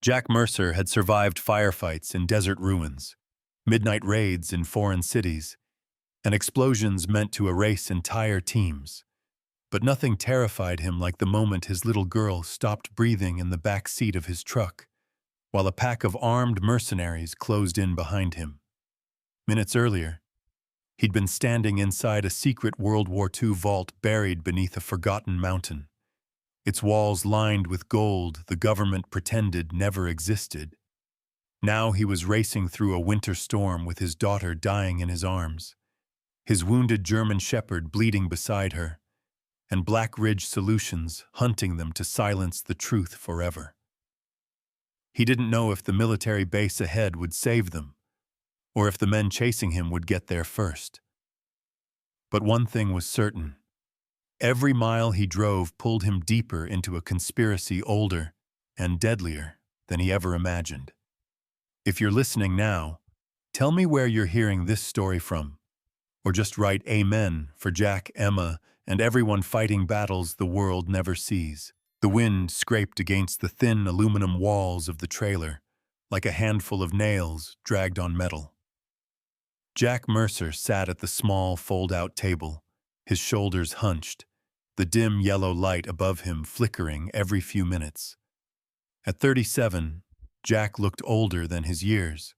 Jack Mercer had survived firefights in desert ruins, midnight raids in foreign cities, and explosions meant to erase entire teams. But nothing terrified him like the moment his little girl stopped breathing in the back seat of his truck, while a pack of armed mercenaries closed in behind him. Minutes earlier, he'd been standing inside a secret World War II vault buried beneath a forgotten mountain, its walls lined with gold the government pretended never existed. Now he was racing through a winter storm with his daughter dying in his arms, his wounded German shepherd bleeding beside her, and Black Ridge Solutions hunting them to silence the truth forever. He didn't know if the military base ahead would save them, or if the men chasing him would get there first. But one thing was certain. Every mile he drove pulled him deeper into a conspiracy older and deadlier than he ever imagined. If you're listening now, tell me where you're hearing this story from, or just write Amen for Jack, Emma, and everyone fighting battles the world never sees. The wind scraped against the thin aluminum walls of the trailer, like a handful of nails dragged on metal. Jack Mercer sat at the small fold-out table, his shoulders hunched, the dim yellow light above him flickering every few minutes. At 37, Jack looked older than his years.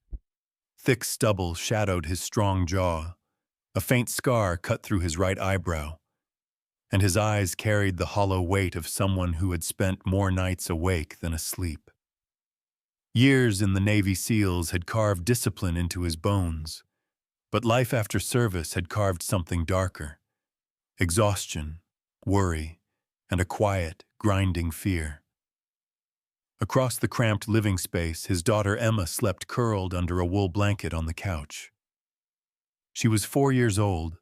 Thick stubble shadowed his strong jaw, a faint scar cut through his right eyebrow, and his eyes carried the hollow weight of someone who had spent more nights awake than asleep. Years in the Navy SEALs had carved discipline into his bones, but life after service had carved something darker: exhaustion, worry, and a quiet, grinding fear. Across the cramped living space, his daughter Emma slept curled under a wool blanket on the couch. She was 4 years old,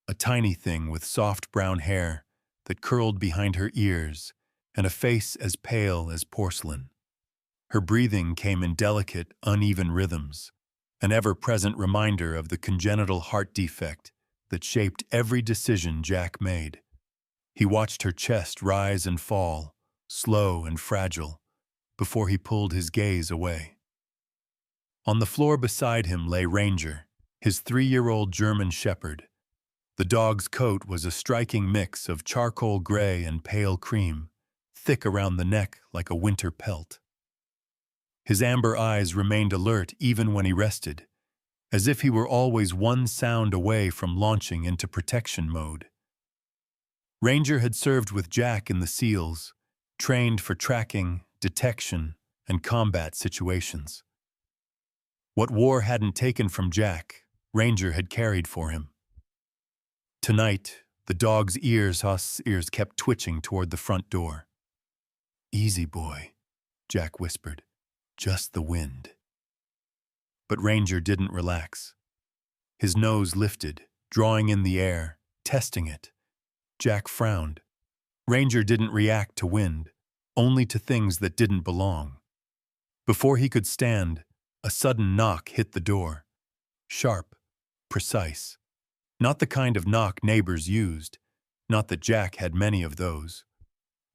a tiny thing with soft brown hair that curled behind her ears and a face as pale as porcelain. Her breathing came in delicate, uneven rhythms, an ever-present reminder of the congenital heart defect that shaped every decision Jack made. He watched her chest rise and fall, slow and fragile, before he pulled his gaze away. On the floor beside him lay Ranger, his 3-year-old German shepherd. The dog's coat was a striking mix of charcoal gray and pale cream, thick around the neck like a winter pelt. His amber eyes remained alert even when he rested, as if he were always one sound away from launching into protection mode. Ranger had served with Jack in the SEALs, trained for tracking, detection, and combat situations. What war hadn't taken from Jack, Ranger had carried for him. Tonight, the dog's ears kept twitching toward the front door. "Easy, boy," Jack whispered. "Just the wind." But Ranger didn't relax. His nose lifted, drawing in the air, testing it. Jack frowned. Ranger didn't react to wind, only to things that didn't belong. Before he could stand, a sudden knock hit the door. Sharp, precise. Not the kind of knock neighbors used, not that Jack had many of those.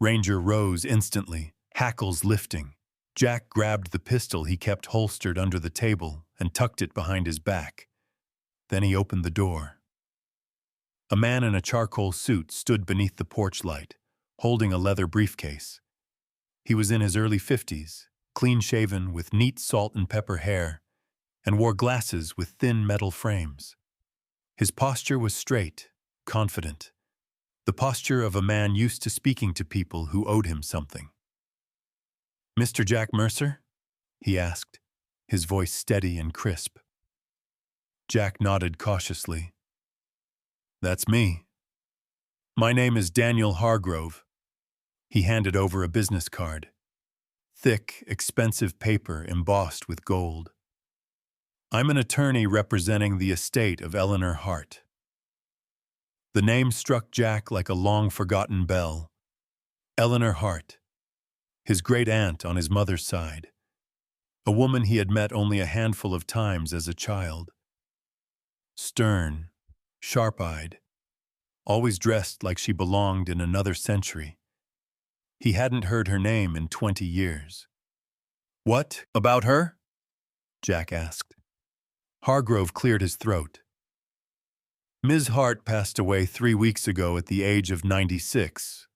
Ranger rose instantly, hackles lifting. Jack grabbed the pistol he kept holstered under the table and tucked it behind his back. Then he opened the door. A man in a charcoal suit stood beneath the porch light, holding a leather briefcase. He was in his early 50s, clean-shaven with neat salt and pepper hair, and wore glasses with thin metal frames. His posture was straight, confident, the posture of a man used to speaking to people who owed him something. "Mr. Jack Mercer?" he asked, his voice steady and crisp. Jack nodded cautiously. "That's me. My name is Daniel Hargrove." He handed over a business card. Thick, expensive paper embossed with gold. "I'm an attorney representing the estate of Eleanor Hart." The name struck Jack like a long-forgotten bell. Eleanor Hart, his great-aunt on his mother's side, a woman he had met only a handful of times as a child. Stern, sharp-eyed, always dressed like she belonged in another century. He hadn't heard her name in 20 years. What about her? Jack asked. Hargrove cleared his throat. Ms. Hart passed away 3 weeks ago at the age of 96.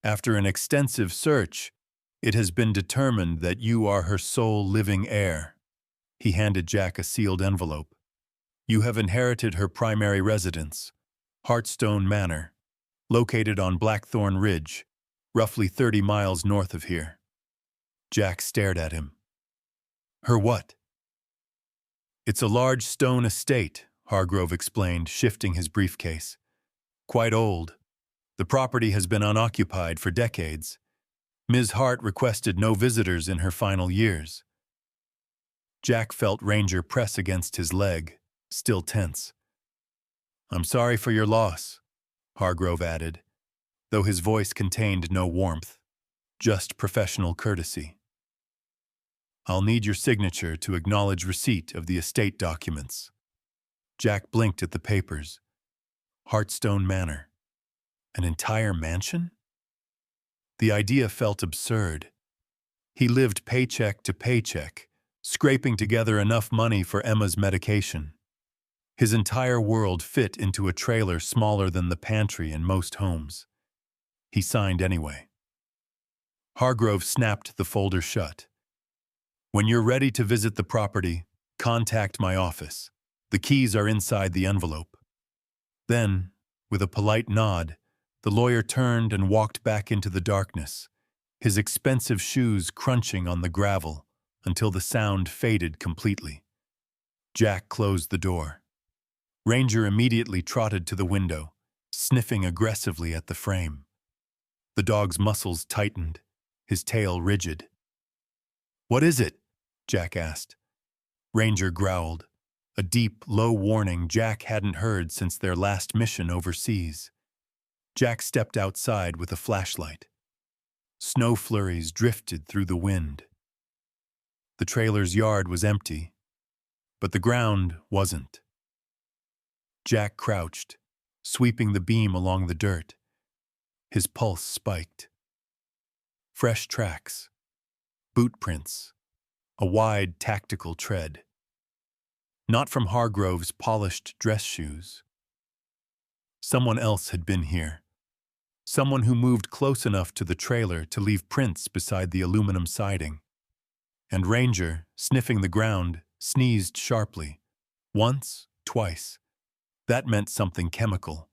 After an extensive search, it has been determined that you are her sole living heir. He handed Jack a sealed envelope. You have inherited her primary residence, Hearthstone Manor, located on Blackthorn Ridge, roughly 30 miles north of here. Jack stared at him. Her what? It's a large stone estate, Hargrove explained, shifting his briefcase. Quite old. The property has been unoccupied for decades. Ms. Hart requested no visitors in her final years. Jack felt Ranger press against his leg, still tense. I'm sorry for your loss, Hargrove added, though his voice contained no warmth, just professional courtesy. I'll need your signature to acknowledge receipt of the estate documents. Jack blinked at the papers. Hearthstone Manor. An entire mansion? The idea felt absurd. He lived paycheck to paycheck, scraping together enough money for Emma's medication. His entire world fit into a trailer smaller than the pantry in most homes. He signed anyway. Hargrove snapped the folder shut. When you're ready to visit the property, contact my office. The keys are inside the envelope. Then, with a polite nod, the lawyer turned and walked back into the darkness, his expensive shoes crunching on the gravel until the sound faded completely. Jack closed the door. Ranger immediately trotted to the window, sniffing aggressively at the frame. The dog's muscles tightened, his tail rigid. What is it? Jack asked. Ranger growled, a deep, low warning Jack hadn't heard since their last mission overseas. Jack stepped outside with a flashlight. Snow flurries drifted through the wind. The trailer's yard was empty, but the ground wasn't. Jack crouched, sweeping the beam along the dirt. His pulse spiked. Fresh tracks, boot prints, a wide tactical tread. Not from Hargrove's polished dress shoes. Someone else had been here. Someone who moved close enough to the trailer to leave prints beside the aluminum siding. And Ranger, sniffing the ground, sneezed sharply. Once, twice. That meant something chemical,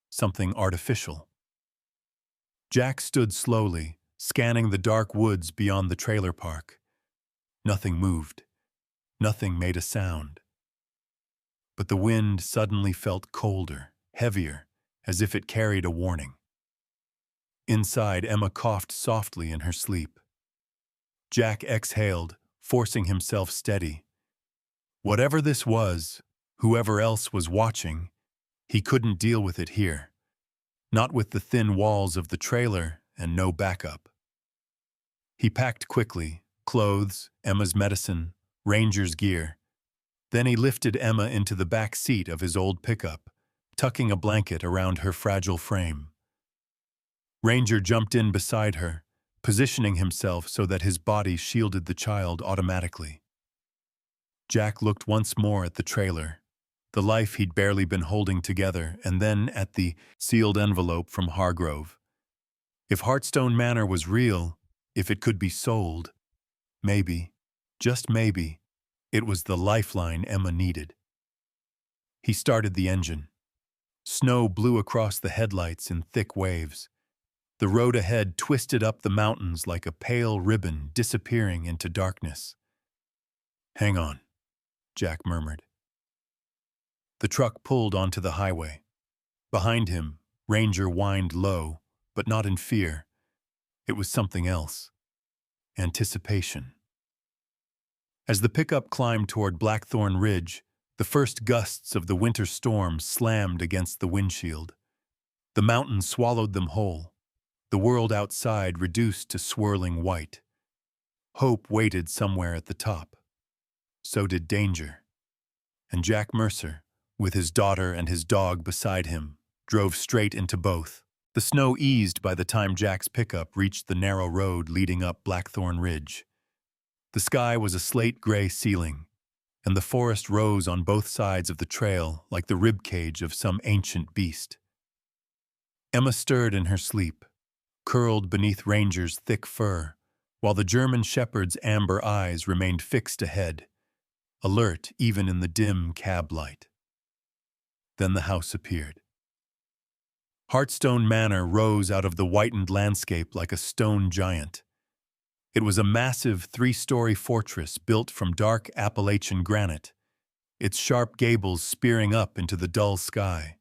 something artificial. Jack stood slowly, scanning the dark woods beyond the trailer park. Nothing moved. Nothing made a sound. But the wind suddenly felt colder, heavier, as if it carried a warning. Inside, Emma coughed softly in her sleep. Jack exhaled, forcing himself steady. Whatever this was, whoever else was watching, he couldn't deal with it here. Not with the thin walls of the trailer and no backup. He packed quickly, clothes, Emma's medicine, Ranger's gear. Then he lifted Emma into the back seat of his old pickup, tucking a blanket around her fragile frame. Ranger jumped in beside her, positioning himself so that his body shielded the child automatically. Jack looked once more at the trailer, the life he'd barely been holding together, and then at the sealed envelope from Hargrove. If Hearthstone Manor was real, if it could be sold, maybe, just maybe, it was the lifeline Emma needed. He started the engine. Snow blew across the headlights in thick waves. The road ahead twisted up the mountains like a pale ribbon disappearing into darkness. Hang on, Jack murmured. The truck pulled onto the highway. Behind him, Ranger whined low, but not in fear. It was something else. Anticipation. As the pickup climbed toward Blackthorn Ridge, the first gusts of the winter storm slammed against the windshield. The mountain swallowed them whole. The world outside reduced to swirling white. Hope waited somewhere at the top. So did danger. And Jack Mercer, with his daughter and his dog beside him, drove straight into both. The snow eased by the time Jack's pickup reached the narrow road leading up Blackthorn Ridge. The sky was a slate-gray ceiling, and the forest rose on both sides of the trail like the ribcage of some ancient beast. Emma stirred in her sleep, curled beneath Ranger's thick fur, while the German shepherd's amber eyes remained fixed ahead, alert even in the dim cab light. Then the house appeared. Hearthstone Manor rose out of the whitened landscape like a stone giant. It was a massive three-story fortress built from dark Appalachian granite, its sharp gables spearing up into the dull sky.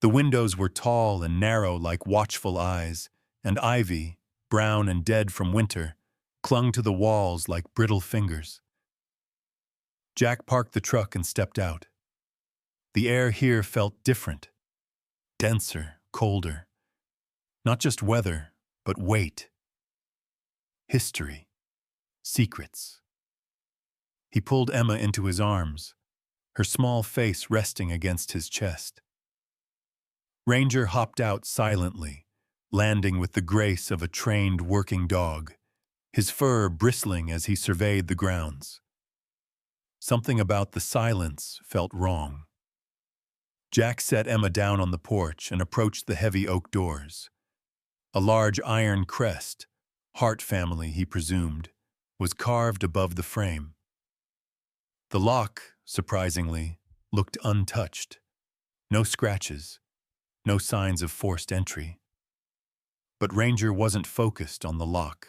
The windows were tall and narrow like watchful eyes, and ivy, brown and dead from winter, clung to the walls like brittle fingers. Jack parked the truck and stepped out. The air here felt different, denser, colder. Not just weather, but weight. History. Secrets. He pulled Emma into his arms, her small face resting against his chest. Ranger hopped out silently, landing with the grace of a trained working dog, his fur bristling as he surveyed the grounds. Something about the silence felt wrong. Jack set Emma down on the porch and approached the heavy oak doors. A large iron crest, Hart family he presumed, was carved above the frame. The lock, surprisingly, looked untouched. No scratches, no signs of forced entry. But Ranger wasn't focused on the lock.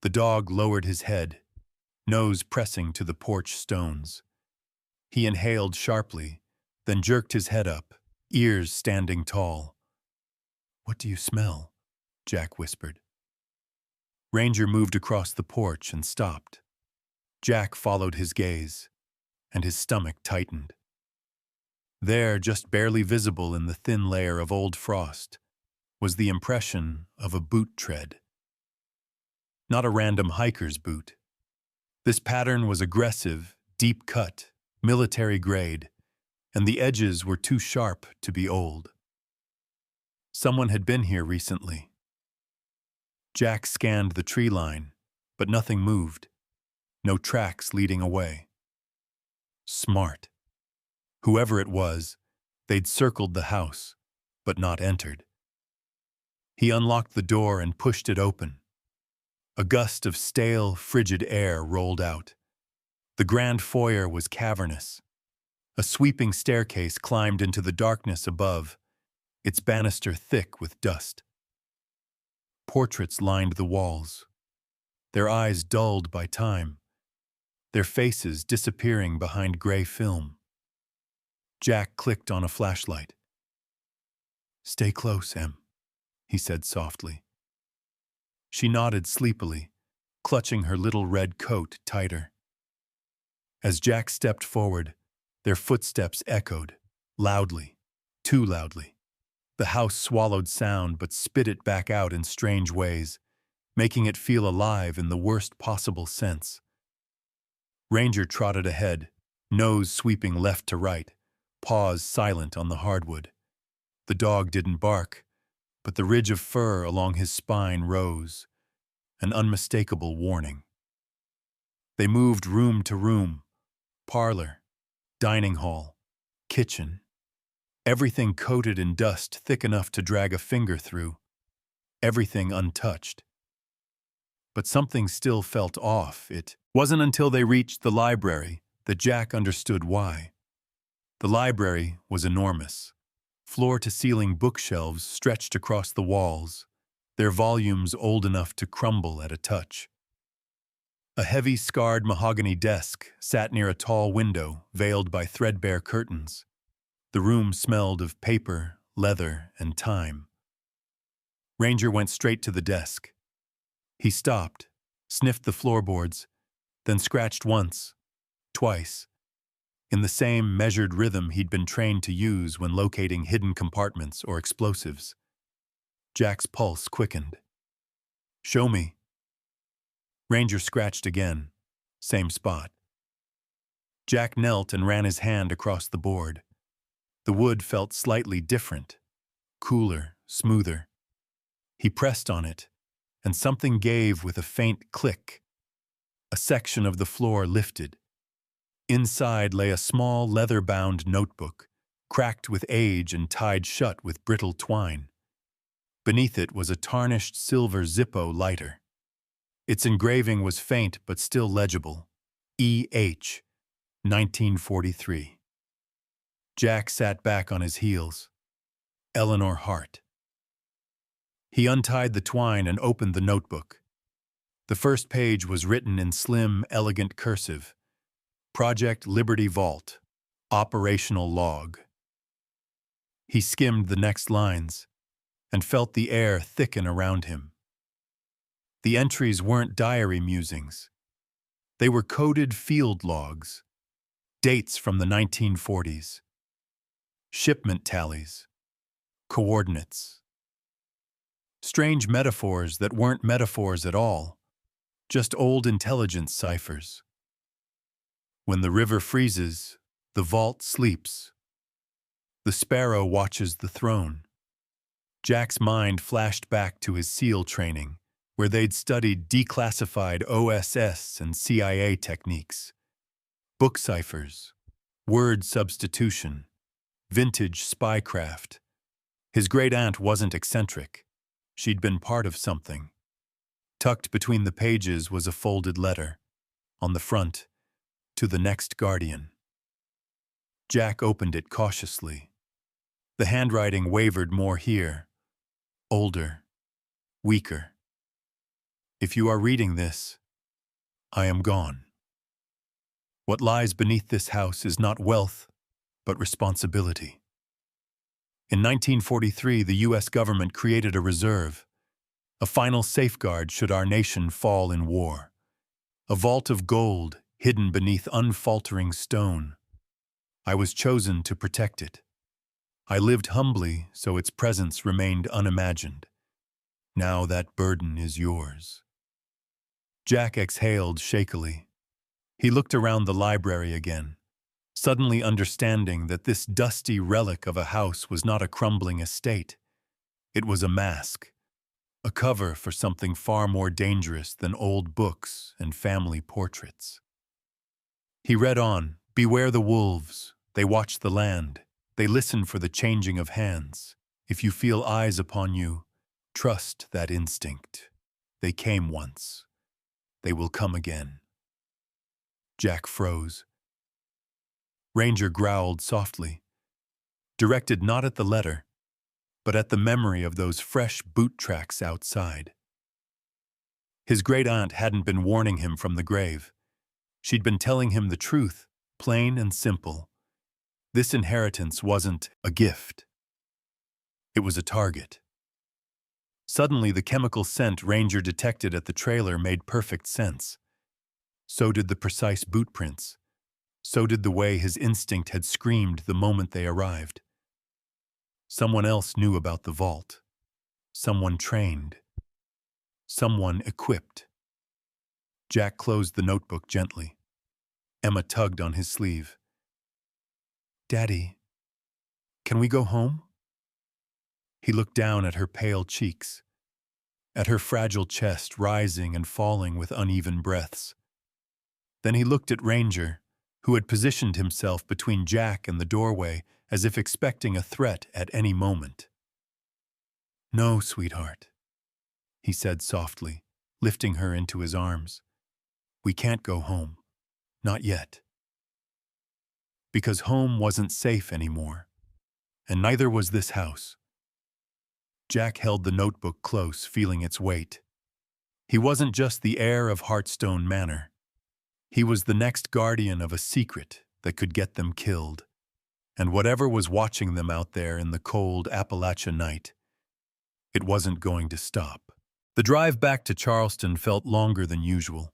The dog lowered his head, nose pressing to the porch stones. He inhaled sharply, then jerked his head up, ears standing tall. "What do you smell?" Jack whispered. Ranger moved across the porch and stopped. Jack followed his gaze, and his stomach tightened. There, just barely visible in the thin layer of old frost, was the impression of a boot tread. Not a random hiker's boot. This pattern was aggressive, deep-cut, military-grade, and the edges were too sharp to be old. Someone had been here recently. Jack scanned the tree line, but nothing moved. No tracks leading away. Smart. Whoever it was, they'd circled the house, but not entered. He unlocked the door and pushed it open. A gust of stale, frigid air rolled out. The grand foyer was cavernous. A sweeping staircase climbed into the darkness above, its banister thick with dust. Portraits lined the walls, their eyes dulled by time, their faces disappearing behind gray film. Jack clicked on a flashlight. "Stay close, Em," he said softly. She nodded sleepily, clutching her little red coat tighter. As Jack stepped forward, their footsteps echoed, loudly, too loudly. The house swallowed sound but spit it back out in strange ways, making it feel alive in the worst possible sense. Ranger trotted ahead, nose sweeping left to right, paws silent on the hardwood. The dog didn't bark, but the ridge of fur along his spine rose, an unmistakable warning. They moved room to room, parlor, dining hall, kitchen. Everything coated in dust thick enough to drag a finger through. Everything untouched. But something still felt off. It wasn't until they reached the library that Jack understood why. The library was enormous. Floor-to-ceiling bookshelves stretched across the walls, their volumes old enough to crumble at a touch. A heavy, scarred mahogany desk sat near a tall window veiled by threadbare curtains. The room smelled of paper, leather, and time. Ranger went straight to the desk. He stopped, sniffed the floorboards, then scratched once, twice, in the same measured rhythm he'd been trained to use when locating hidden compartments or explosives. Jack's pulse quickened. "Show me." Ranger scratched again, same spot. Jack knelt and ran his hand across the board. The wood felt slightly different, cooler, smoother. He pressed on it, and something gave with a faint click, A section of the floor lifted. Inside lay a small leather-bound notebook, cracked with age and tied shut with brittle twine. Beneath it was a tarnished silver Zippo lighter. Its engraving was faint but still legible. E.H. 1943. Jack sat back on his heels. Eleanor Hart. He untied the twine and opened the notebook. The first page was written in slim, elegant cursive. Project Liberty Vault. Operational log. He skimmed the next lines and felt the air thicken around him. The entries weren't diary musings. They were coded field logs, dates from the 1940s, shipment tallies, coordinates. Strange metaphors that weren't metaphors at all, just old intelligence ciphers. When the river freezes, the vault sleeps. The sparrow watches the throne. Jack's mind flashed back to his SEAL training, where they'd studied declassified OSS and CIA techniques. Book ciphers, word substitution, vintage spycraft. His great-aunt wasn't eccentric. She'd been part of something. Tucked between the pages was a folded letter. On the front, to the next guardian. Jack opened it cautiously. The handwriting wavered more here. Older, weaker. If you are reading this, I am gone. What lies beneath this house is not wealth, but responsibility. In 1943, the U.S. government created a reserve, a final safeguard should our nation fall in war. A vault of gold hidden beneath unfaltering stone. I was chosen to protect it. I lived humbly, so its presence remained unimagined. Now that burden is yours. Jack exhaled shakily. He looked around the library again, suddenly understanding that this dusty relic of a house was not a crumbling estate. It was a mask, a cover for something far more dangerous than old books and family portraits. He read on, "Beware the wolves. They watch the land. They listen for the changing of hands. If you feel eyes upon you, trust that instinct. They came once. They will come again." Jack froze. Ranger growled softly, directed not at the letter, but at the memory of those fresh boot tracks outside. His great-aunt hadn't been warning him from the grave. She'd been telling him the truth, plain and simple. This inheritance wasn't a gift. It was a target. Suddenly, the chemical scent Ranger detected at the trailer made perfect sense. So did the precise boot prints. So did the way his instinct had screamed the moment they arrived. Someone else knew about the vault. Someone trained. Someone equipped. Jack closed the notebook gently. Emma tugged on his sleeve. "Daddy, can we go home?" He looked down at her pale cheeks, at her fragile chest rising and falling with uneven breaths. Then he looked at Ranger, who had positioned himself between Jack and the doorway as if expecting a threat at any moment. "No, sweetheart," he said softly, lifting her into his arms. "We can't go home. Not yet." Because home wasn't safe anymore, and neither was this house. Jack held the notebook close, feeling its weight. He wasn't just the heir of Hearthstone Manor. He was the next guardian of a secret that could get them killed. And whatever was watching them out there in the cold Appalachia night, it wasn't going to stop. The drive back to Charleston felt longer than usual.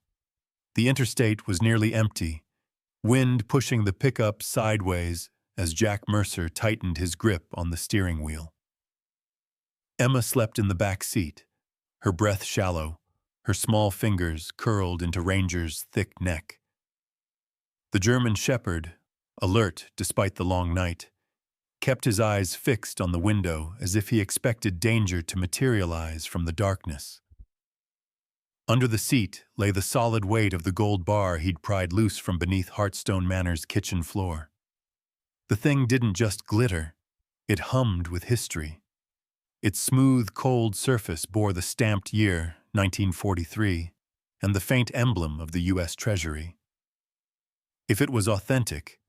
The interstate was nearly empty, wind pushing the pickup sideways as Jack Mercer tightened his grip on the steering wheel. Emma slept in the back seat, her breath shallow, her small fingers curled into Ranger's thick neck. The German shepherd, alert despite the long night, kept his eyes fixed on the window as if he expected danger to materialize from the darkness. Under the seat lay the solid weight of the gold bar he'd pried loose from beneath Hearthstone Manor's kitchen floor. The thing didn't just glitter, it hummed with history. Its smooth, cold surface bore the stamped year, 1943, and the faint emblem of the U.S. Treasury. If it was authentic,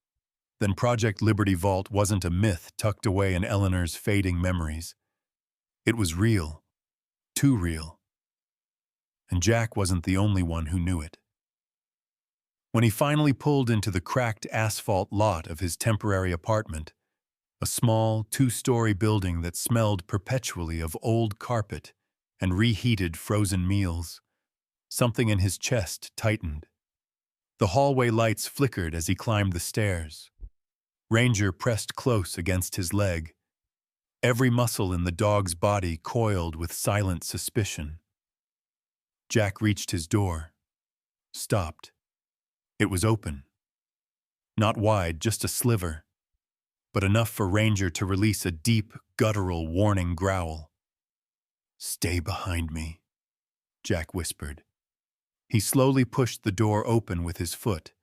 then Project Liberty Vault wasn't a myth tucked away in Eleanor's fading memories. It was real, too real. And Jack wasn't the only one who knew it. When he finally pulled into the cracked asphalt lot of his temporary apartment, a small, two-story building that smelled perpetually of old carpet and reheated frozen meals, something in his chest tightened. The hallway lights flickered as he climbed the stairs. Ranger pressed close against his leg. Every muscle in the dog's body coiled with silent suspicion. Jack reached his door. Stopped. It was open. Not wide, just a sliver, but enough for Ranger to release a deep, guttural warning growl. "Stay behind me," Jack whispered. He slowly pushed the door open with his foot,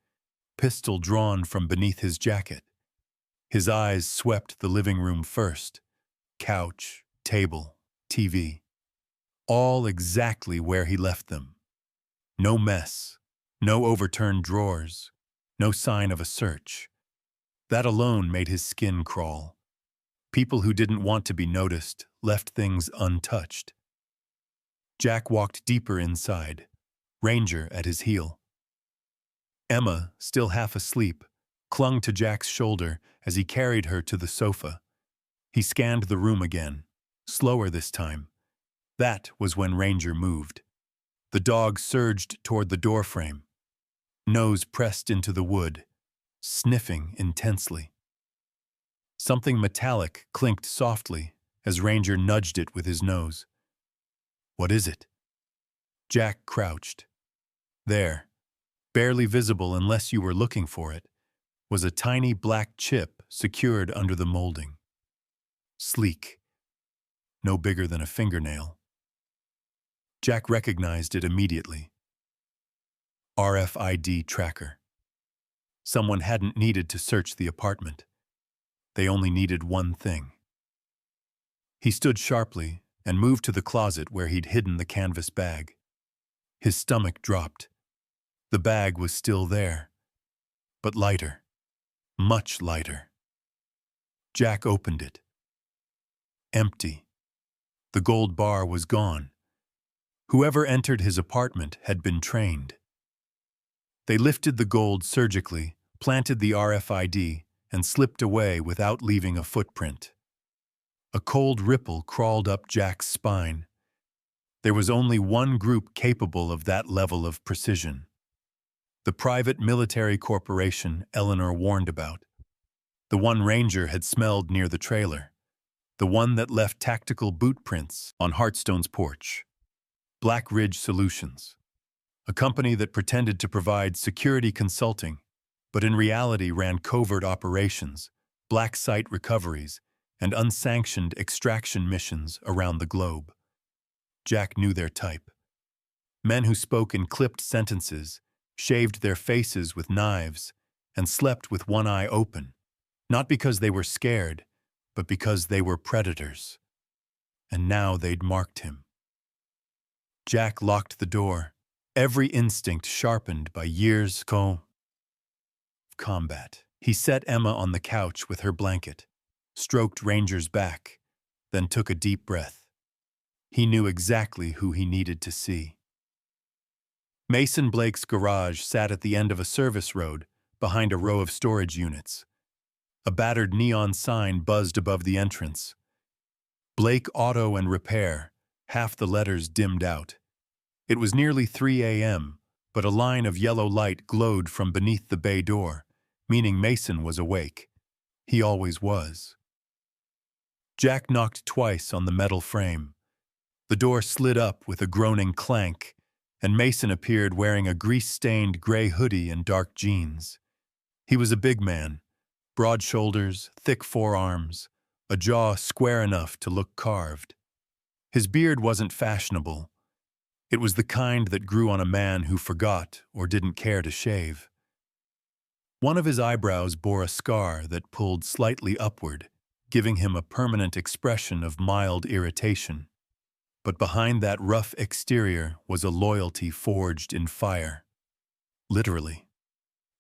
pistol drawn from beneath his jacket. His eyes swept the living room first. Couch, table, TV. All exactly where he left them. No mess, no overturned drawers, no sign of a search. That alone made his skin crawl. People who didn't want to be noticed left things untouched. Jack walked deeper inside, Ranger at his heel. Emma, still half asleep, clung to Jack's shoulder as he carried her to the sofa. He scanned the room again, slower this time. That was when Ranger moved. The dog surged toward the doorframe, nose pressed into the wood, sniffing intensely. Something metallic clinked softly as Ranger nudged it with his nose. "What is it?" Jack crouched. There, barely visible unless you were looking for it, was a tiny black chip secured under the molding. Sleek. No bigger than a fingernail. Jack recognized it immediately. RFID tracker. Someone hadn't needed to search the apartment. They only needed one thing. He stood sharply and moved to the closet where he'd hidden the canvas bag. His stomach dropped. The bag was still there, but lighter, much lighter. Jack opened it. Empty. The gold bar was gone. Whoever entered his apartment had been trained. They lifted the gold surgically, planted the RFID, and slipped away without leaving a footprint. A cold ripple crawled up Jack's spine. There was only one group capable of that level of precision. The private military corporation Eleanor warned about. The one Ranger had smelled near the trailer. The one that left tactical boot prints on Hearthstone's porch. Black Ridge Solutions. A company that pretended to provide security consulting, but in reality ran covert operations, black site recoveries, and unsanctioned extraction missions around the globe. Jack knew their type. Men who spoke in clipped sentences, shaved their faces with knives, and slept with one eye open, not because they were scared, but because they were predators. And now they'd marked him. Jack locked the door, every instinct sharpened by years of combat. He set Emma on the couch with her blanket, stroked Ranger's back, then took a deep breath. He knew exactly who he needed to see. Mason Blake's garage sat at the end of a service road behind a row of storage units. A battered neon sign buzzed above the entrance. Blake Auto and Repair, half the letters dimmed out. It was nearly 3 a.m., but a line of yellow light glowed from beneath the bay door, meaning Mason was awake. He always was. Jack knocked twice on the metal frame. The door slid up with a groaning clank, and Mason appeared wearing a grease-stained gray hoodie and dark jeans. He was a big man, broad shoulders, thick forearms, a jaw square enough to look carved. His beard wasn't fashionable. It was the kind that grew on a man who forgot or didn't care to shave. One of his eyebrows bore a scar that pulled slightly upward, giving him a permanent expression of mild irritation. But behind that rough exterior was a loyalty forged in fire. Literally.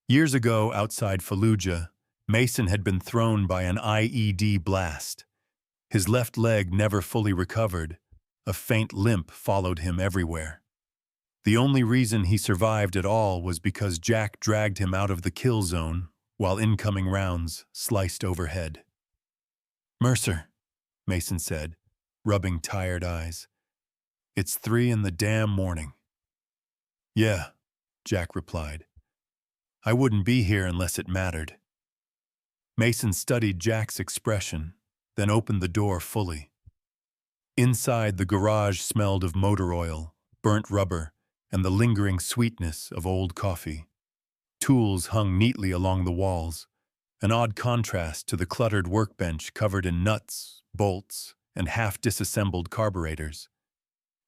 Years ago, outside Fallujah, Mason had been thrown by an IED blast. His left leg never fully recovered. A faint limp followed him everywhere. The only reason he survived at all was because Jack dragged him out of the kill zone while incoming rounds sliced overhead. "Mercer," Mason said, rubbing tired eyes. "It's 3 in the damn morning." "Yeah," Jack replied. "I wouldn't be here unless it mattered." Mason studied Jack's expression, then opened the door fully. Inside, the garage smelled of motor oil, burnt rubber, and the lingering sweetness of old coffee. Tools hung neatly along the walls, an odd contrast to the cluttered workbench covered in nuts, bolts, and half-disassembled carburetors.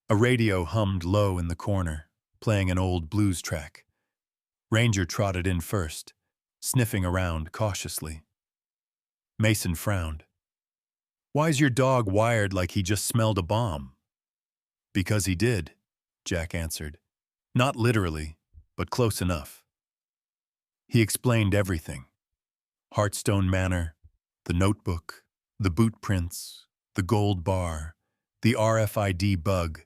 A radio hummed low in the corner, playing an old blues track. Ranger trotted in first, sniffing around cautiously. Mason frowned. "Why's your dog wired like he just smelled a bomb?" "Because he did," Jack answered. "Not literally, but close enough." He explained everything. Hearthstone Manor, the notebook, the boot prints, the gold bar, the RFID bug,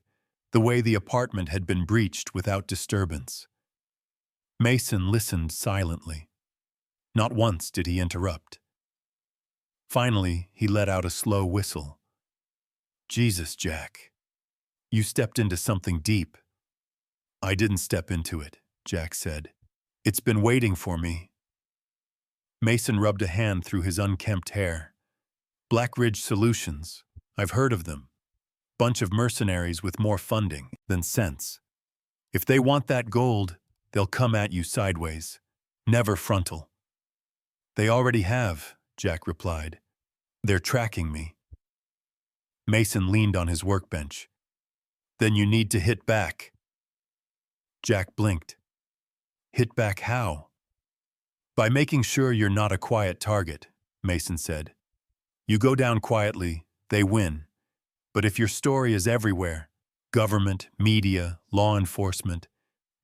the way the apartment had been breached without disturbance. Mason listened silently. Not once did he interrupt. Finally, he let out a slow whistle. "Jesus, Jack. You stepped into something deep." "I didn't step into it," Jack said. "It's been waiting for me." Mason rubbed a hand through his unkempt hair. "Black Ridge Solutions. I've heard of them. Bunch of mercenaries with more funding than sense. If they want that gold, they'll come at you sideways. Never frontal." "They already have," Jack replied. "They're tracking me." Mason leaned on his workbench. "Then you need to hit back." Jack blinked. "Hit back how?" "By making sure you're not a quiet target," Mason said. "You go down quietly, they win. But if your story is everywhere, government, media, law enforcement,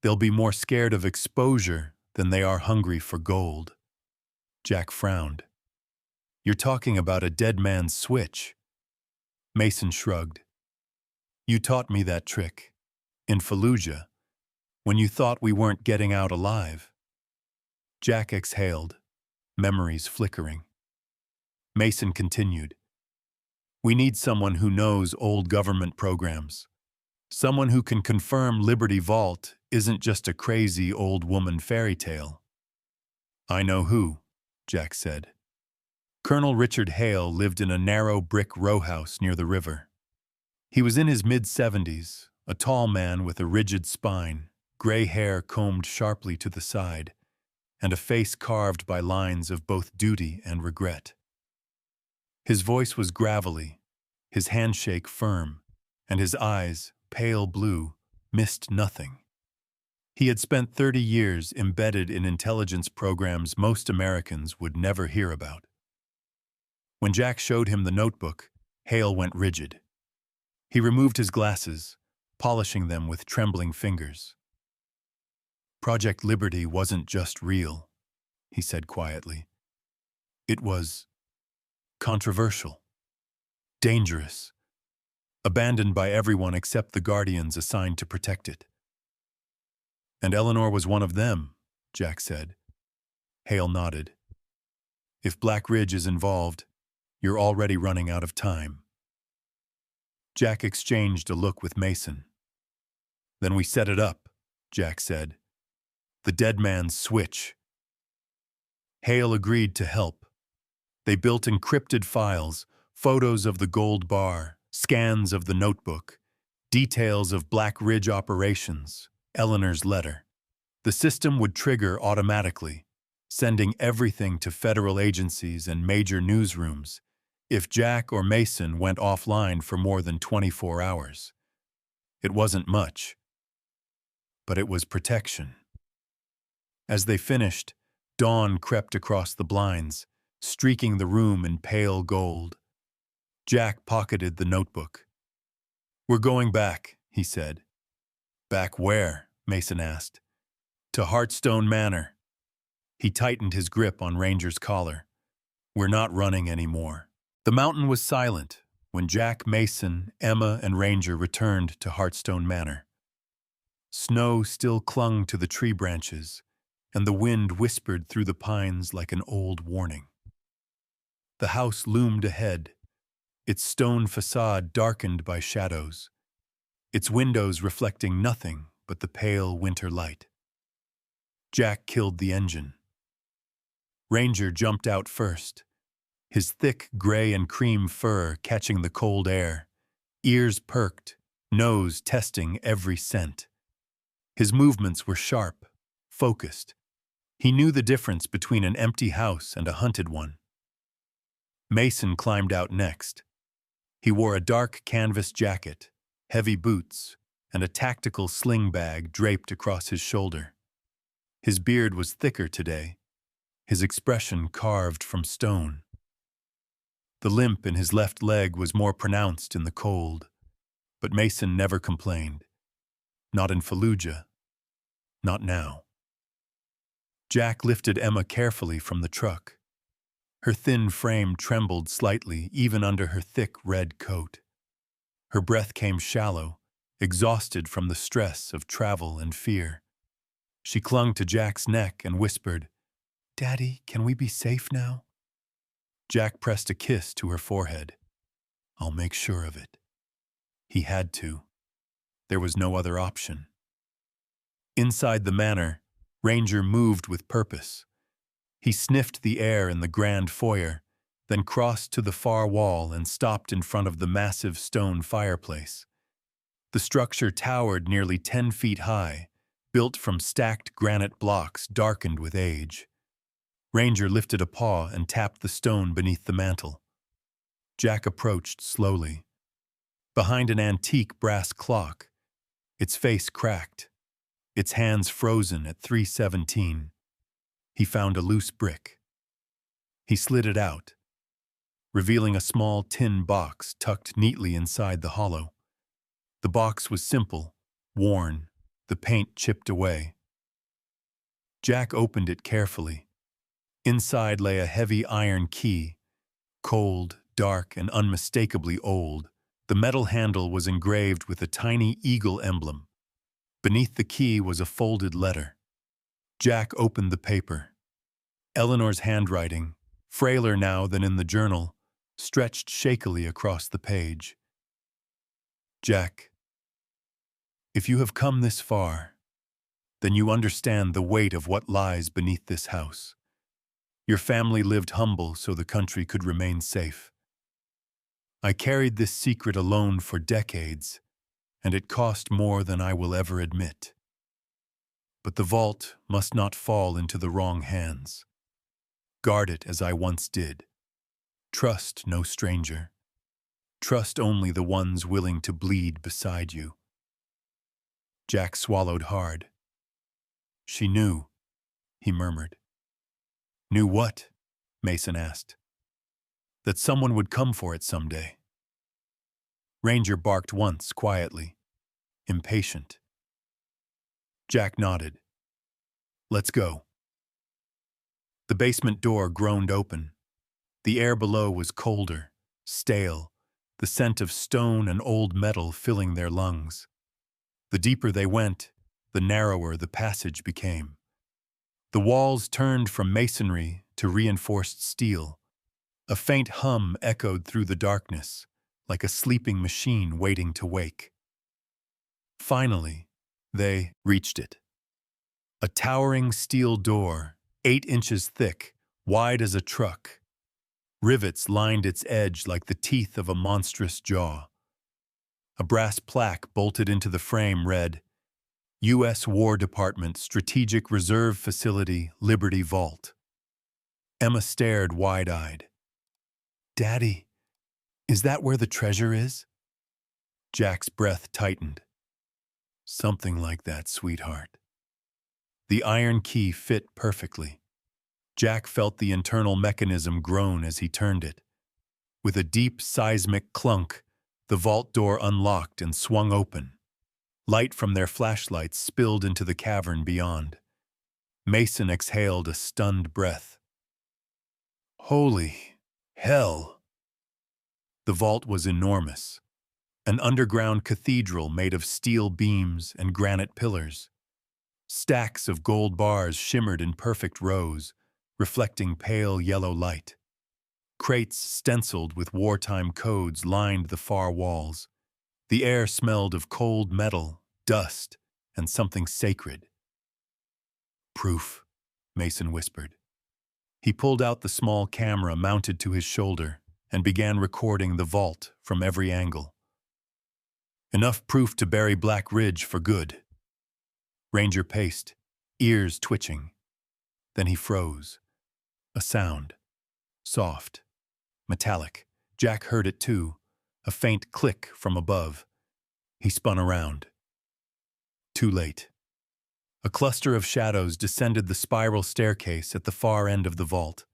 they'll be more scared of exposure than they are hungry for gold." Jack frowned. "You're talking about a dead man's switch." Mason shrugged. "You taught me that trick. In Fallujah, when you thought we weren't getting out alive." Jack exhaled, memories flickering. Mason continued. "We need someone who knows old government programs. Someone who can confirm Liberty Vault isn't just a crazy old woman fairy tale." "I know who," Jack said. Colonel Richard Hale lived in a narrow brick row house near the river. He was in his mid-70s, a tall man with a rigid spine, gray hair combed sharply to the side, and a face carved by lines of both duty and regret. His voice was gravelly, his handshake firm, and his eyes, pale blue, missed nothing. He had spent 30 years embedded in intelligence programs most Americans would never hear about. When Jack showed him the notebook, Hale went rigid. He removed his glasses, polishing them with trembling fingers. "Project Liberty wasn't just real," he said quietly. "It was controversial, dangerous, abandoned by everyone except the guardians assigned to protect it." "And Eleanor was one of them," Jack said. Hale nodded. "If Black Ridge is involved, you're already running out of time." Jack exchanged a look with Mason. "Then we set it up," Jack said. "The dead man's switch." Hale agreed to help. They built encrypted files, photos of the gold bar, scans of the notebook, details of Black Ridge operations, Eleanor's letter. The system would trigger automatically, sending everything to federal agencies and major newsrooms if Jack or Mason went offline for more than 24 hours. It wasn't much, but it was protection. As they finished, dawn crept across the blinds, streaking the room in pale gold. Jack pocketed the notebook. "We're going back," he said. "Back where?" Mason asked. "To Hearthstone Manor." He tightened his grip on Ranger's collar. "We're not running anymore." The mountain was silent when Jack, Mason, Emma, and Ranger returned to Hearthstone Manor. Snow still clung to the tree branches, and the wind whispered through the pines like an old warning. The house loomed ahead, its stone facade darkened by shadows, its windows reflecting nothing but the pale winter light. Jack killed the engine. Ranger jumped out first, his thick gray and cream fur catching the cold air, ears perked, nose testing every scent. His movements were sharp, focused. He knew the difference between an empty house and a hunted one. Mason climbed out next. He wore a dark canvas jacket, heavy boots, and a tactical sling bag draped across his shoulder. His beard was thicker today, his expression carved from stone. The limp in his left leg was more pronounced in the cold, but Mason never complained. Not in Fallujah. Not now. Jack lifted Emma carefully from the truck. Her thin frame trembled slightly even under her thick red coat. Her breath came shallow, exhausted from the stress of travel and fear. She clung to Jack's neck and whispered, "Daddy, can we be safe now?" Jack pressed a kiss to her forehead. "I'll make sure of it." He had to. There was no other option. Inside the manor, Ranger moved with purpose. He sniffed the air in the grand foyer, then crossed to the far wall and stopped in front of the massive stone fireplace. The structure towered nearly 10 feet high, built from stacked granite blocks darkened with age. Ranger lifted a paw and tapped the stone beneath the mantel. Jack approached slowly. Behind an antique brass clock, its face cracked, its hands frozen at 3:17, he found a loose brick. He slid it out, revealing a small tin box tucked neatly inside the hollow. The box was simple, worn, the paint chipped away. Jack opened it carefully. Inside lay a heavy iron key, cold, dark, and unmistakably old. The metal handle was engraved with a tiny eagle emblem. Beneath the key was a folded letter. Jack opened the paper. Eleanor's handwriting, frailer now than in the journal, stretched shakily across the page. "Jack, if you have come this far, then you understand the weight of what lies beneath this house. Your family lived humble so the country could remain safe. I carried this secret alone for decades, and it cost more than I will ever admit. But the vault must not fall into the wrong hands. Guard it as I once did. Trust no stranger. Trust only the ones willing to bleed beside you." Jack swallowed hard. "She knew," he murmured. "Knew what?" Mason asked. "That someone would come for it someday." Ranger barked once, quietly, impatient. Jack nodded. "Let's go." The basement door groaned open. The air below was colder, stale, the scent of stone and old metal filling their lungs. The deeper they went, the narrower the passage became. The walls turned from masonry to reinforced steel. A faint hum echoed through the darkness, like a sleeping machine waiting to wake. Finally, they reached it. A towering steel door, 8 inches thick, wide as a truck. Rivets lined its edge like the teeth of a monstrous jaw. A brass plaque bolted into the frame read, U.S. War Department Strategic Reserve Facility, Liberty Vault. Emma stared wide-eyed. "Daddy, is that where the treasure is?" Jack's breath tightened. Something like that, sweetheart. The iron key fit perfectly. Jack felt the internal mechanism groan as he turned it. With a deep seismic clunk, the vault door unlocked and swung open. Light from their flashlights spilled into the cavern beyond. Mason exhaled a stunned breath. Holy hell! The vault was enormous. An underground cathedral made of steel beams and granite pillars. Stacks of gold bars shimmered in perfect rows, reflecting pale yellow light. Crates stenciled with wartime codes lined the far walls. The air smelled of cold metal, dust, and something sacred. Proof, Mason whispered. He pulled out the small camera mounted to his shoulder and began recording the vault from every angle. Enough proof to bury Black Ridge for good. Ranger paced, ears twitching. Then he froze. A sound. Soft. Metallic. Jack heard it too. A faint click from above. He spun around. Too late. A cluster of shadows descended the spiral staircase at the far end of the vault.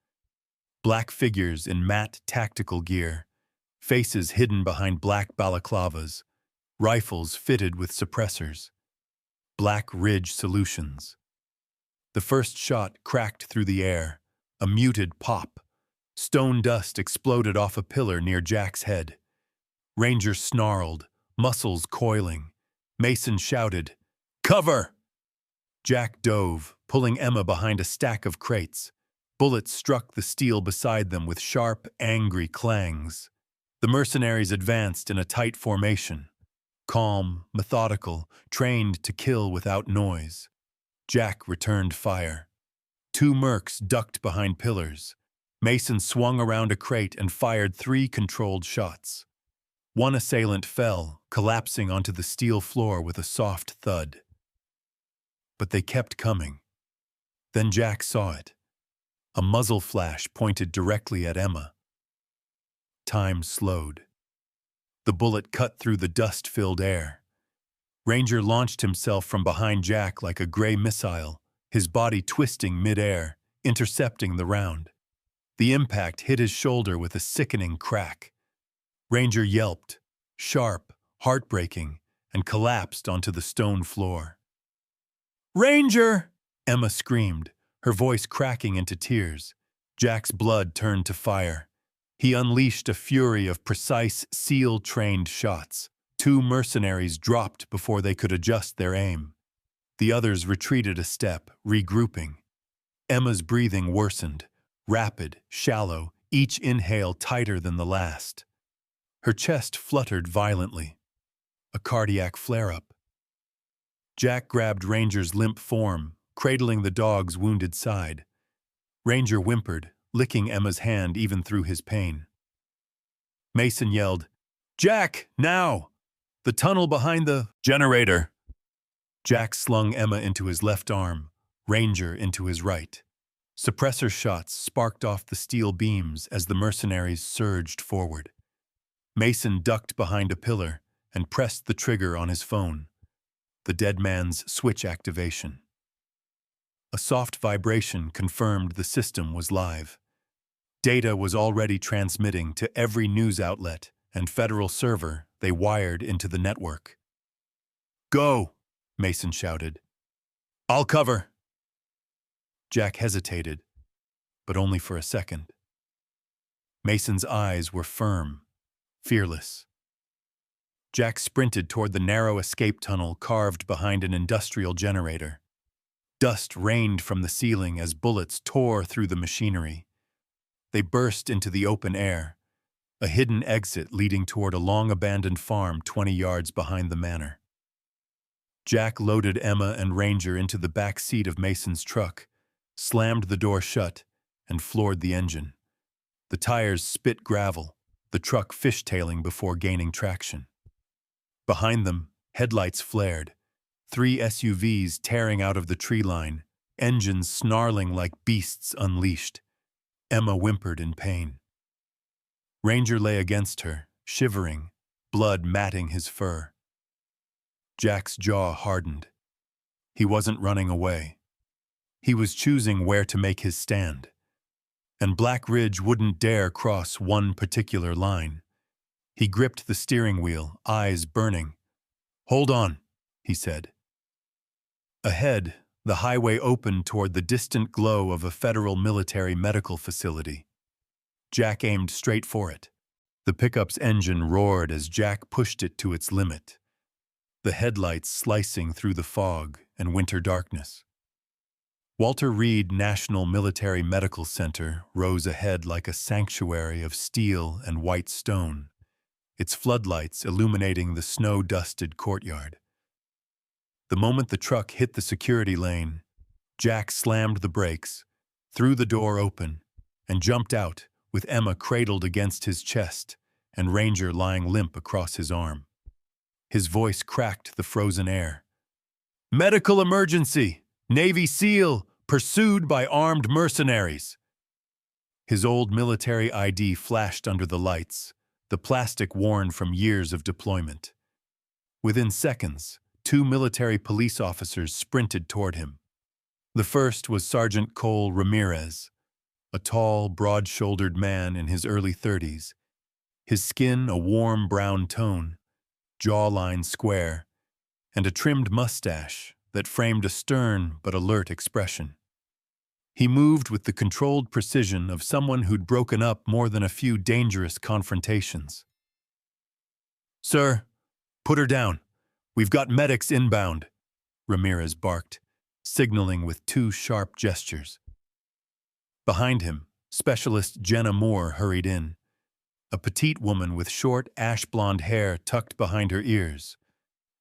Black figures in matte tactical gear, faces hidden behind black balaclavas, rifles fitted with suppressors. Black Ridge Solutions. The first shot cracked through the air, a muted pop. Stone dust exploded off a pillar near Jack's head. Ranger snarled, muscles coiling. Mason shouted, "Cover!" Jack dove, pulling Emma behind a stack of crates. Bullets struck the steel beside them with sharp, angry clangs. The mercenaries advanced in a tight formation. Calm, methodical, trained to kill without noise. Jack returned fire. Two mercs ducked behind pillars. Mason swung around a crate and fired 3 controlled shots. One assailant fell, collapsing onto the steel floor with a soft thud. But they kept coming. Then Jack saw it. A muzzle flash pointed directly at Emma. Time slowed. The bullet cut through the dust-filled air. Ranger launched himself from behind Jack like a gray missile, his body twisting mid-air, intercepting the round. The impact hit his shoulder with a sickening crack. Ranger yelped, sharp, heartbreaking, and collapsed onto the stone floor. "Ranger!" Emma screamed, her voice cracking into tears. Jack's blood turned to fire. He unleashed a fury of precise, SEAL-trained shots. 2 mercenaries dropped before they could adjust their aim. The others retreated a step, regrouping. Emma's breathing worsened, rapid, shallow, each inhale tighter than the last. Her chest fluttered violently. A cardiac flare-up. Jack grabbed Ranger's limp form, cradling the dog's wounded side. Ranger whimpered, licking Emma's hand even through his pain. Mason yelled, "Jack, now! The tunnel behind the generator!" Jack slung Emma into his left arm, Ranger into his right. Suppressor shots sparked off the steel beams as the mercenaries surged forward. Mason ducked behind a pillar and pressed the trigger on his phone. The dead man's switch activation. A soft vibration confirmed the system was live. Data was already transmitting to every news outlet and federal server they wired into the network. "Go!" Mason shouted. "I'll cover!" Jack hesitated, but only for a second. Mason's eyes were firm, fearless. Jack sprinted toward the narrow escape tunnel carved behind an industrial generator. Dust rained from the ceiling as bullets tore through the machinery. They burst into the open air, a hidden exit leading toward a long-abandoned farm 20 yards behind the manor. Jack loaded Emma and Ranger into the back seat of Mason's truck, slammed the door shut, and floored the engine. The tires spit gravel, the truck fishtailing before gaining traction. Behind them, headlights flared, 3 SUVs tearing out of the tree line, engines snarling like beasts unleashed. Emma whimpered in pain. Ranger lay against her, shivering, blood matting his fur. Jack's jaw hardened. He wasn't running away. He was choosing where to make his stand. And Black Ridge wouldn't dare cross one particular line. He gripped the steering wheel, eyes burning. "Hold on," he said. Ahead, the highway opened toward the distant glow of a federal military medical facility. Jack aimed straight for it. The pickup's engine roared as Jack pushed it to its limit, the headlights slicing through the fog and winter darkness. Walter Reed National Military Medical Center rose ahead like a sanctuary of steel and white stone, its floodlights illuminating the snow-dusted courtyard. The moment the truck hit the security lane, Jack slammed the brakes, threw the door open, and jumped out, with Emma cradled against his chest and Ranger lying limp across his arm. His voice cracked the frozen air. "Medical emergency! Navy SEAL pursued by armed mercenaries!" His old military ID flashed under the lights, the plastic worn from years of deployment. Within seconds, 2 military police officers sprinted toward him. The first was Sergeant Cole Ramirez, a tall, broad-shouldered man in his early 30s, his skin a warm brown tone, jawline square, and a trimmed mustache that framed a stern but alert expression. He moved with the controlled precision of someone who'd broken up more than a few dangerous confrontations. "Sir, put her down. We've got medics inbound," Ramirez barked, signaling with 2 sharp gestures. Behind him, Specialist Jenna Moore hurried in, a petite woman with short, ash-blonde hair tucked behind her ears,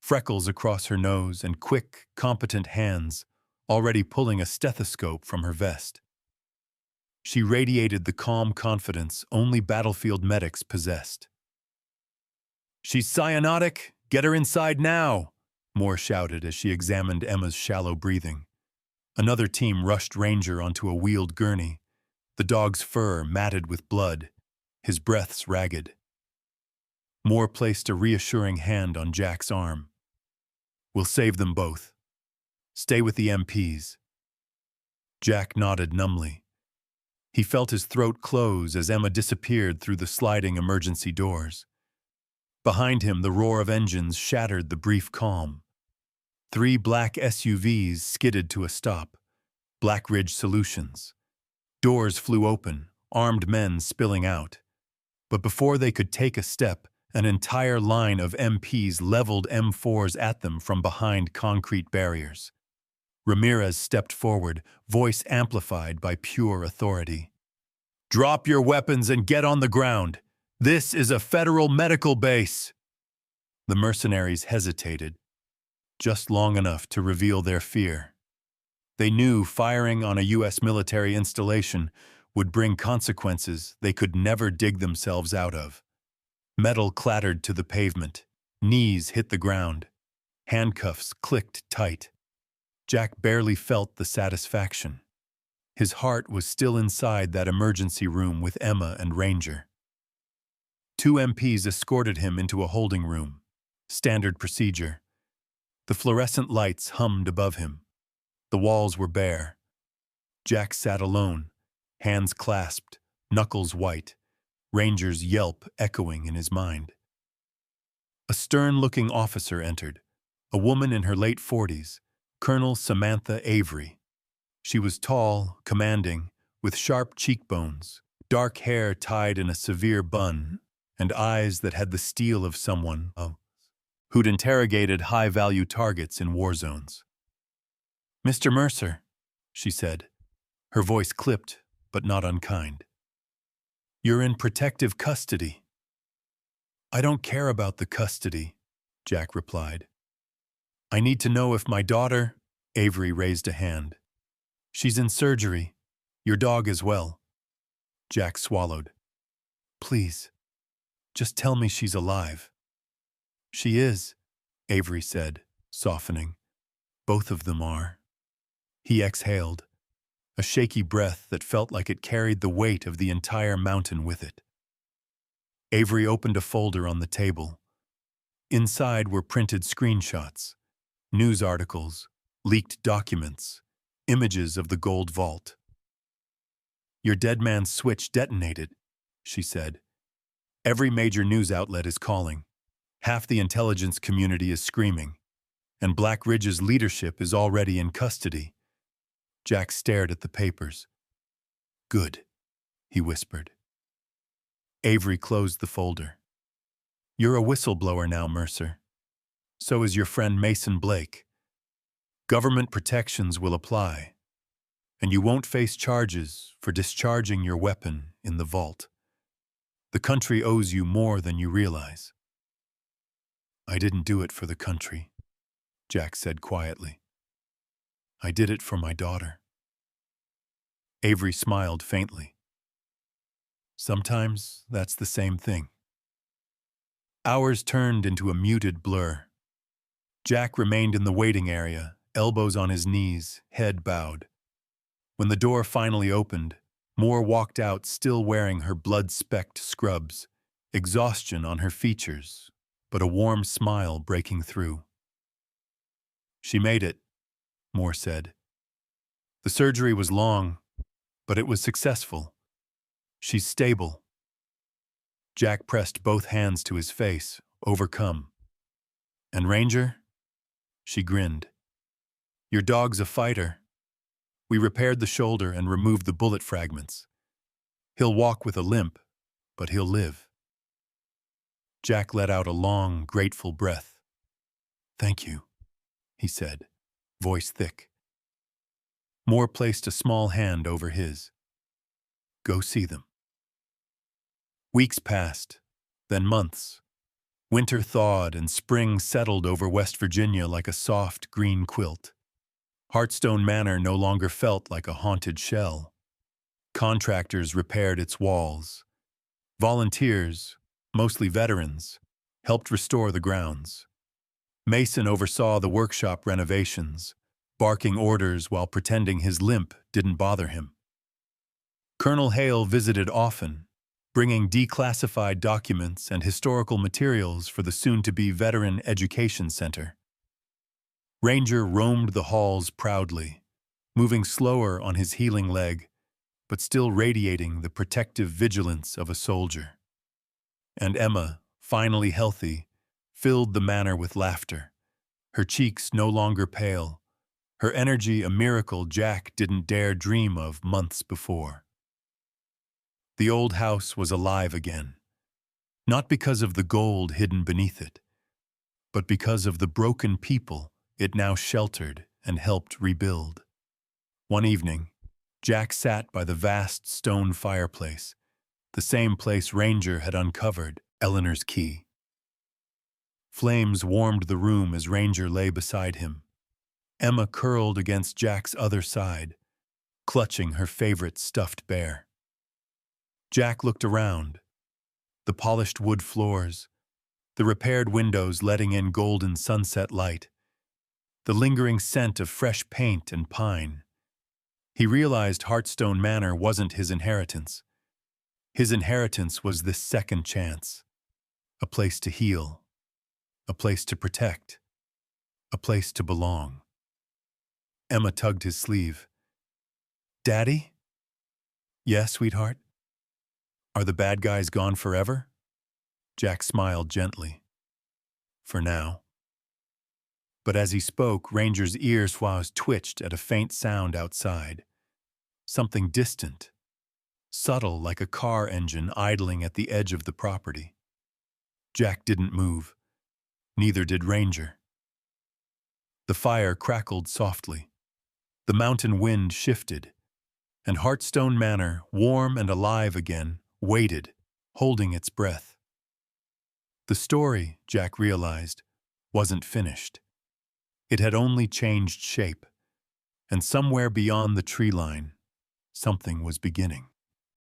freckles across her nose, and quick, competent hands, already pulling a stethoscope from her vest. She radiated the calm confidence only battlefield medics possessed. "She's cyanotic! Get her inside now!" Moore shouted as she examined Emma's shallow breathing. Another team rushed Ranger onto a wheeled gurney, the dog's fur matted with blood, his breaths ragged. Moore placed a reassuring hand on Jack's arm. "We'll save them both. Stay with the MPs." Jack nodded numbly. He felt his throat close as Emma disappeared through the sliding emergency doors. Behind him, the roar of engines shattered the brief calm. 3 black SUVs skidded to a stop. Black Ridge Solutions. Doors flew open, armed men spilling out. But before they could take a step, an entire line of MPs leveled M4s at them from behind concrete barriers. Ramirez stepped forward, voice amplified by pure authority. "Drop your weapons and get on the ground. This is a federal medical base." The mercenaries hesitated, just long enough to reveal their fear. They knew firing on a U.S. military installation would bring consequences they could never dig themselves out of. Metal clattered to the pavement, knees hit the ground, handcuffs clicked tight. Jack barely felt the satisfaction. His heart was still inside that emergency room with Emma and Ranger. 2 MPs escorted him into a holding room. Standard procedure. The fluorescent lights hummed above him. The walls were bare. Jack sat alone, hands clasped, knuckles white, Ranger's yelp echoing in his mind. A stern-looking officer entered, a woman in her late 40s, Colonel Samantha Avery. She was tall, commanding, with sharp cheekbones, dark hair tied in a severe bun, and eyes that had the steel of someone who'd interrogated high-value targets in war zones. "Mr. Mercer," she said, her voice clipped but not unkind. "You're in protective custody." "I don't care about the custody," Jack replied. "I need to know if my daughter—" Avery raised a hand. "She's in surgery. Your dog as well." Jack swallowed. "Please, just tell me she's alive." "She is," Avery said, softening. "Both of them are." He exhaled, a shaky breath that felt like it carried the weight of the entire mountain with it. Avery opened a folder on the table. Inside were printed screenshots, news articles, leaked documents, images of the gold vault. "Your dead man's switch detonated," she said. "Every major news outlet is calling. Half the intelligence community is screaming. And Black Ridge's leadership is already in custody." Jack stared at the papers. "Good," he whispered. Avery closed the folder. "You're a whistleblower now, Mercer. So is your friend Mason Blake. Government protections will apply, and you won't face charges for discharging your weapon in the vault. The country owes you more than you realize." "I didn't do it for the country," Jack said quietly. "I did it for my daughter." Avery smiled faintly. "Sometimes that's the same thing." Hours turned into a muted blur. Jack remained in the waiting area, elbows on his knees, head bowed. When the door finally opened, Moore walked out still wearing her blood-specked scrubs, exhaustion on her features, but a warm smile breaking through. "She made it," Moore said. "The surgery was long, but it was successful. She's stable." Jack pressed both hands to his face, overcome. "And Ranger?" She grinned. "Your dog's a fighter. We repaired the shoulder and removed the bullet fragments. He'll walk with a limp, but he'll live." Jack let out a long, grateful breath. "Thank you," he said, voice thick. Moore placed a small hand over his. "Go see them." Weeks passed, then months. Winter thawed and spring settled over West Virginia like a soft, green quilt. Hearthstone Manor no longer felt like a haunted shell. Contractors repaired its walls. Volunteers, mostly veterans, helped restore the grounds. Mason oversaw the workshop renovations, barking orders while pretending his limp didn't bother him. Colonel Hale visited often, bringing declassified documents and historical materials for the soon-to-be Veteran Education Center. Ranger roamed the halls proudly, moving slower on his healing leg, but still radiating the protective vigilance of a soldier. And Emma, finally healthy, filled the manor with laughter, her cheeks no longer pale, her energy a miracle Jack didn't dare dream of months before. The old house was alive again, not because of the gold hidden beneath it, but because of the broken people it now sheltered and helped rebuild. One evening, Jack sat by the vast stone fireplace, the same place Ranger had uncovered Eleanor's key. Flames warmed the room as Ranger lay beside him. Emma curled against Jack's other side, clutching her favorite stuffed bear. Jack looked around. The polished wood floors, the repaired windows letting in golden sunset light, the lingering scent of fresh paint and pine. He realized Hearthstone Manor wasn't his inheritance. His inheritance was this second chance, a place to heal, a place to protect, a place to belong. Emma tugged his sleeve. "Daddy?" "Yes, sweetheart?" "Are the bad guys gone forever?" Jack smiled gently. "For now." But as he spoke, Ranger's ears twitched at a faint sound outside. Something distant, subtle like a car engine idling at the edge of the property. Jack didn't move. Neither did Ranger. The fire crackled softly. The mountain wind shifted, and Hearthstone Manor, warm and alive again, waited, holding its breath. The story, Jack realized, wasn't finished. It had only changed shape, and somewhere beyond the tree line, something was beginning.